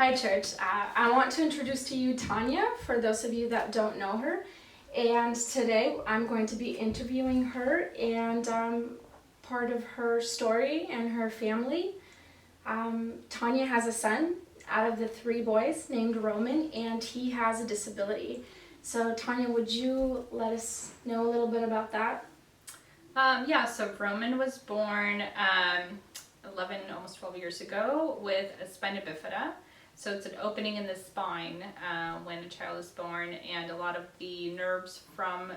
Hi, church. I want to introduce to you Tanya, for those of you that don't know her. And today I'm going to be interviewing her and part of her story and her family. Tanya has a son out of the 3 boys named Roman, and he has a disability. So Tanya, would you let us know a little bit about that? So Roman was born 11, almost 12 years ago with a spina bifida. So it's an opening in the spine when a child is born, and a lot of the nerves from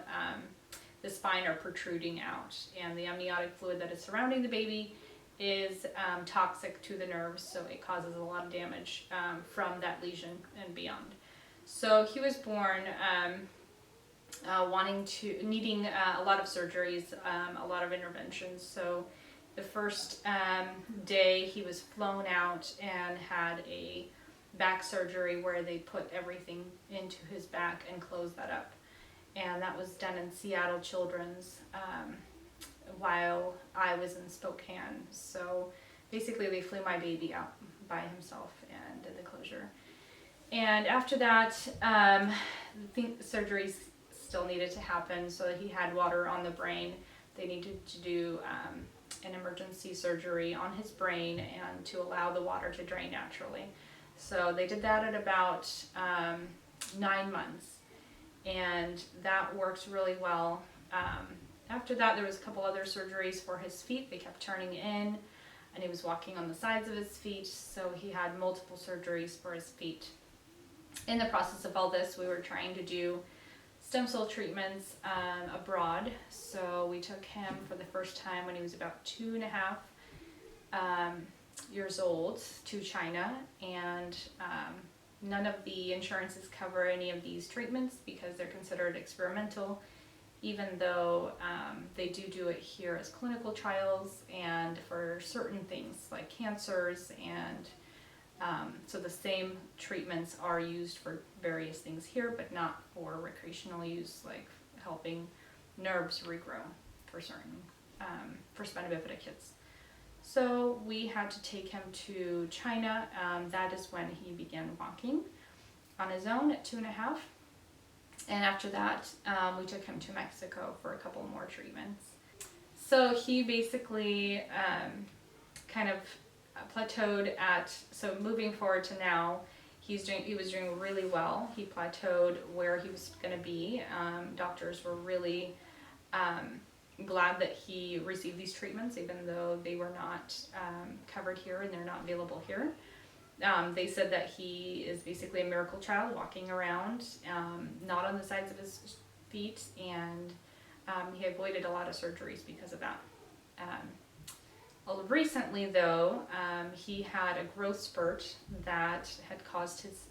the spine are protruding out, and the amniotic fluid that is surrounding the baby is toxic to the nerves, so it causes a lot of damage from that lesion and beyond. So he was born needing a lot of surgeries, a lot of interventions. So the first day he was flown out and had a back surgery where they put everything into his back and closed that up. And that was done in Seattle Children's while I was in Spokane. So basically they flew my baby out by himself and did the closure. And after that, surgeries still needed to happen. So he had water on the brain. They needed to do an emergency surgery on his brain and to allow the water to drain naturally. So they did that at about 9 months, and that worked really well. After that, there was a couple other surgeries for his feet. They kept turning in, and he was walking on the sides of his feet, so he had multiple surgeries for his feet. In the process of all this, we were trying to do stem cell treatments abroad. So we took him for the first time when he was about 2.5 years old to China, and none of the insurances cover any of these treatments because they're considered experimental, even though they do it here as clinical trials and for certain things like cancers, and so the same treatments are used for various things here, but not for recreational use, like helping nerves regrow for certain for spina bifida kids. So we had to take him to China. That is when he began walking on his own at 2.5. And after that, we took him to Mexico for a couple more treatments. So he basically kind of plateaued so moving forward to now, he was doing really well. He plateaued where he was going to be. Doctors were really glad that he received these treatments, even though they were not covered here and they're not available here. They said that he is basically a miracle child walking around, not on the sides of his feet, and he avoided a lot of surgeries because of that. Recently, though, he had a growth spurt that had caused his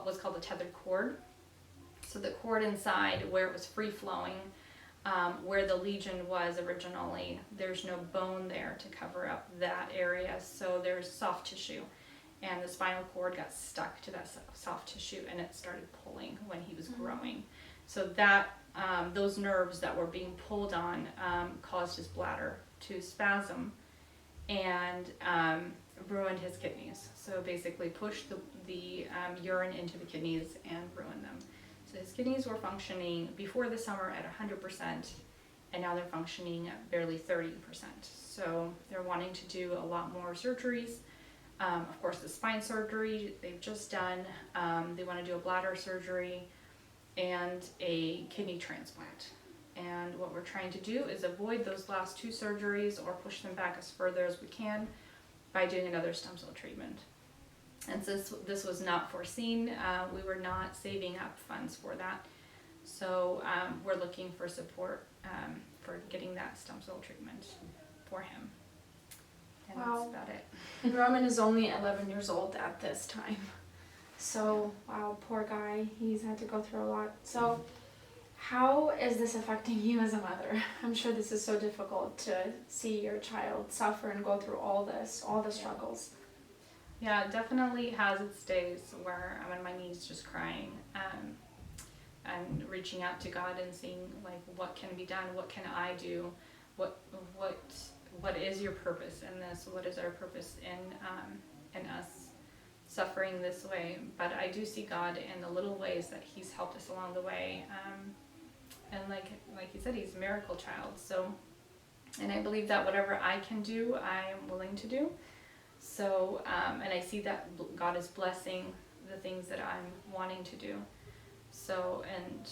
was called the tethered cord. So the cord inside, where it was free flowing, where the lesion was originally, there's no bone there to cover up that area, so there's soft tissue, and the spinal cord got stuck to that soft tissue, and it started pulling when he was growing. So that those nerves that were being pulled on caused his bladder to spasm and ruined his kidneys. So basically pushed the urine into the kidneys and ruined them. So his kidneys were functioning before the summer at 100%, and now they're functioning at barely 30%. So they're wanting to do a lot more surgeries. Of course, the spine surgery they've just done. They want to do a bladder surgery and a kidney transplant. And what we're trying to do is avoid those last 2 surgeries or push them back as further as we can by doing another stem cell treatment. And since this was not foreseen, we were not saving up funds for that. So we're looking for support for getting that stem cell treatment for him. And Wow. That's about it. And Roman is only 11 years old at this time. So, wow, poor guy. He's had to go through a lot. So, how is this affecting you as a mother? I'm sure this is so difficult to see your child suffer and go through all the struggles. Yeah, it definitely has its days where I'm on my knees just crying and reaching out to God and seeing, like, what can be done, what can I do, what is your purpose in this, what is our purpose in us suffering this way, but I do see God in the little ways that He's helped us along the way. And like you said, He's a miracle child. So, and I believe that whatever I can do, I am willing to do. So, and I see that God is blessing the things that I'm wanting to do. So, and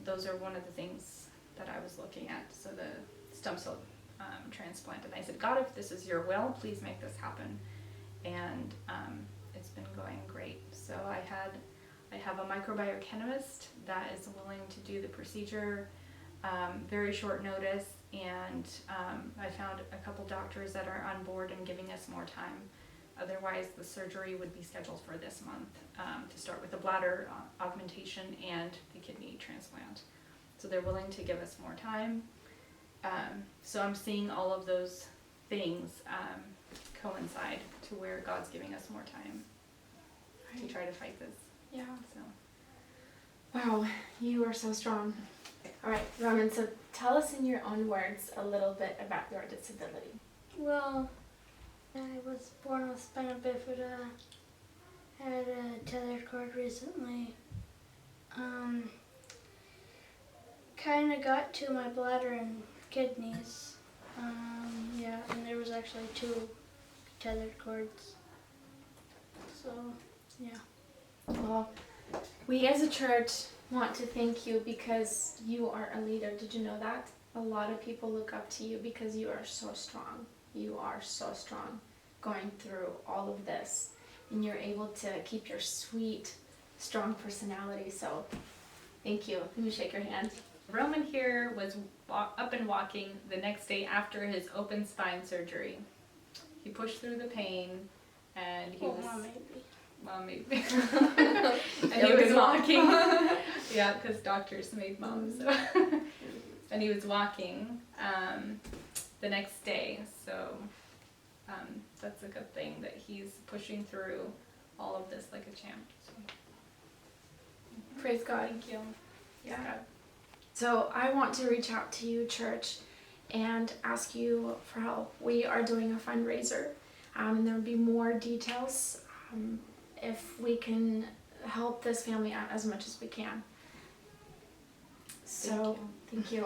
those are one of the things that I was looking at. So the stem cell transplant. And I said, God, if this is your will, please make this happen. And it's been going great. So I have a microbiochemist that is willing to do the procedure, very short notice, and I found a couple doctors that are on board and giving us more time. Otherwise, the surgery would be scheduled for this month to start with the bladder augmentation and the kidney transplant. So they're willing to give us more time. So I'm seeing all of those things coincide to where God's giving us more time to try to fight this. Yeah. So. Wow, you are so strong. All right, Roman, so tell us in your own words a little bit about your disability. Well, I was born with spina bifida. Had a tethered cord recently. Kind of got to my bladder and kidneys. Yeah, and there was actually 2 tethered cords. So, yeah. Well, we as a church want to thank you because you are a leader. Did you know that? A lot of people look up to you because you are so strong. You are so strong going through all of this. And you're able to keep your sweet, strong personality. So, thank you. Let me shake your hand. Roman here was up and walking the next day after his open spine surgery. He pushed through the pain and he was... Mom maybe. And he was walking. Yeah, because doctors made mom. So. And he was walking the next day. So that's a good thing that he's pushing through all of this like a champ. So. Praise God. Thank you. Yeah. Praise God. So I want to reach out to you, church, and ask you for help. We are doing a fundraiser, and there will be more details if we can help this family out as much as we can. So, thank you.